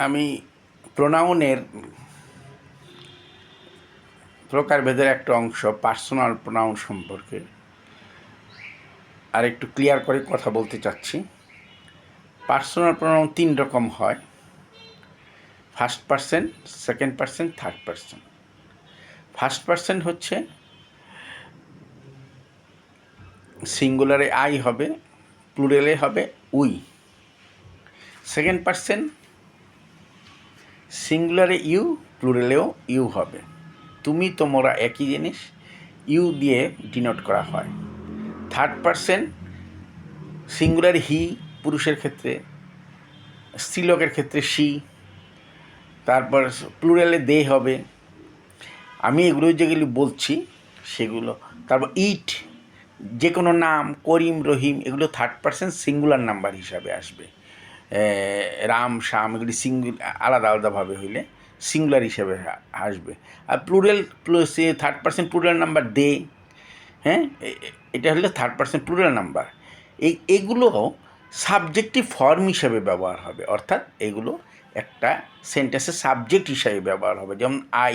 আমি প্রোনাউনের প্রকারভেদের একটা অংশ পার্সোনাল প্রোনাউন সম্পর্কে আর একটু ক্লিয়ার করে কথা বলতে চাচ্ছি। পার্সোনাল প্রোনাউন 3 রকম হয়: first person, second person, third person. First person হচ্ছে সিঙ্গুলারে আই হবে, প্লুরালে হবে উই। সেকেন্ড পারসন সিঙ্গুলারে ইউ, প্লুরালেও ইউ হবে। তুমি তোমরা একই জিনিস ইউ দিয়ে ডিনোট করা হয়। থার্ড পারসন সিঙ্গুলার হি পুরুষের ক্ষেত্রে, স্ত্রীলোকের ক্ষেত্রে সি, তারপর প্লুরালে দে হবে। আমি এগুলো যেগুলি বলছি সেগুলো, তারপর ইট, যে কোনো নাম, করিম, রহিম, এগুলো থার্ড পারসন সিঙ্গুলার নাম্বার হিসাবে আসবে। রাম, শ্যাম, এগুলি আলাদা আলাদাভাবে হইলে সিঙ্গুলার হিসাবে আসবে। আর plural third person plural number they, হ্যাঁ, এটা হলে থার্ড পারসন প্লুরাল নাম্বার। এগুলো সাবজেক্টিভ ফর্ম হিসাবে ব্যবহার হবে, অর্থাৎ এগুলো একটা সেন্টেন্সের সাবজেক্ট হিসাবে ব্যবহার হবে। যেমন I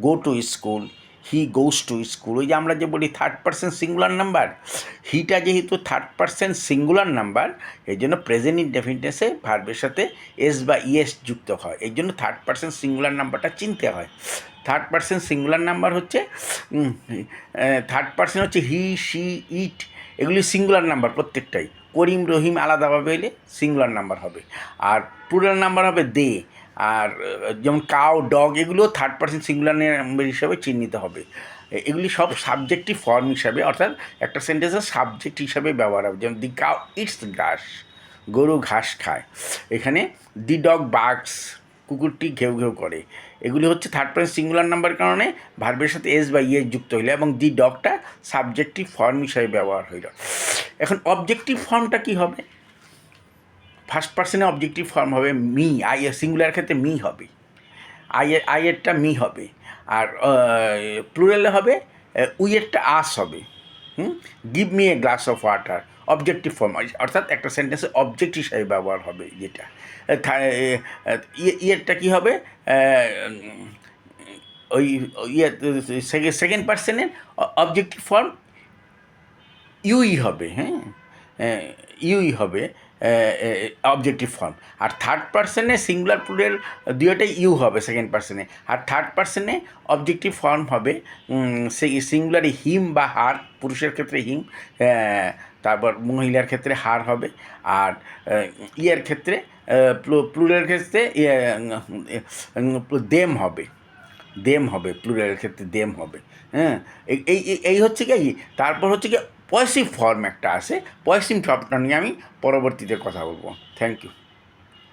go to school, he goes to school. ওই যে আমরা যে বলি থার্ড পারসন সিঙ্গুলার নাম্বার, হিটা যেহেতু থার্ড পারসন সিঙ্গুলার নাম্বার, এই জন্য প্রেজেন্ট ইনডেফিনিটেন্সে ভার্বের সাথে এস বা ইএস যুক্ত হয়। এই জন্য থার্ড পারসন সিঙ্গুলার নাম্বারটা চিনতে হয়। থার্ড পারসন সিঙ্গুলার নাম্বার হচ্ছে থার্ড পারসন হচ্ছে হি, শি, ইট, এগুলি সিঙ্গুলার নাম্বার প্রত্যেকটাই। করিম, রহিম আলাদাভাবে হলে সিঙ্গুলার নাম্বার হবে, আর প্লুরাল নাম্বার হবে দে। আর যেমন কাউ, ডগ, এগুলো থার্ড পারসন সিঙ্গুলার নাম্বার হিসাবে চিহ্নিত হবে। এগুলি সব সাবজেক্টিভ ফর্ম হিসাবে, অর্থাৎ একটা সেন্টেন্সের সাবজেক্ট হিসাবে ব্যবহার হবে। যেমন দি কাউ ইটস ঘাস, গরু ঘাস খায়। এখানে দি ডগ বার্কস, কুকুরটি ঘেউ ঘেউ করে। এগুলি হচ্ছে থার্ড পারসন সিঙ্গুলার নাম্বার কারণে ভার্বের সাথে এস বা ইএস যুক্ত হইল, এবং দি ডগটা সাবজেক্টিভ ফর্ম হিসাবে ব্যবহার হইল। এখন অবজেক্টিভ ফর্মটা কী হবে? ফার্স্ট পার্সনে অবজেক্টিভ ফর্ম হবে মি, আই, সিঙ্গুলার ক্ষেত্রে মি হবে, আইয়েরটা মি হবে, আর প্লুরালে হবে উইয়েরটা আস হবে। Give me a glass of water, objective form, অর্থাৎ একটা সেন্টেন্সে অবজেক্ট হিসাবে ব্যবহার হবে। যেটা ইয়েরটা কী হবে? ওই সেকেন্ড পার্সনের অবজেক্টিভ ফর্ম ইউই হবে, হ্যাঁ, ইউই হবে অবজেক্টিভ ফর্ম। আর থার্ড পার্সনে সিঙ্গুলার প্লুরাল দুইটাই ইউ হবে সেকেন্ড পার্সনে। আর থার্ড পার্সনে অবজেক্টিভ ফর্ম হবে সিঙ্গুলারে হিম বা হার, পুরুষের ক্ষেত্রে হিম, তারপর মহিলার ক্ষেত্রে হার হবে। আর ইয়ের ক্ষেত্রে প্লুরালের ক্ষেত্রে দেম হবে, দেম হবে, প্লুরালের ক্ষেত্রে দেম হবে। হ্যাঁ, এই হচ্ছে কি। তারপর হচ্ছে কি পয়েসিভ ফর্ম একটা আছে, পয়েসিভ ফর্মটা নিয়ে আমি পরবর্তীতে কথা বলবো। Thank you.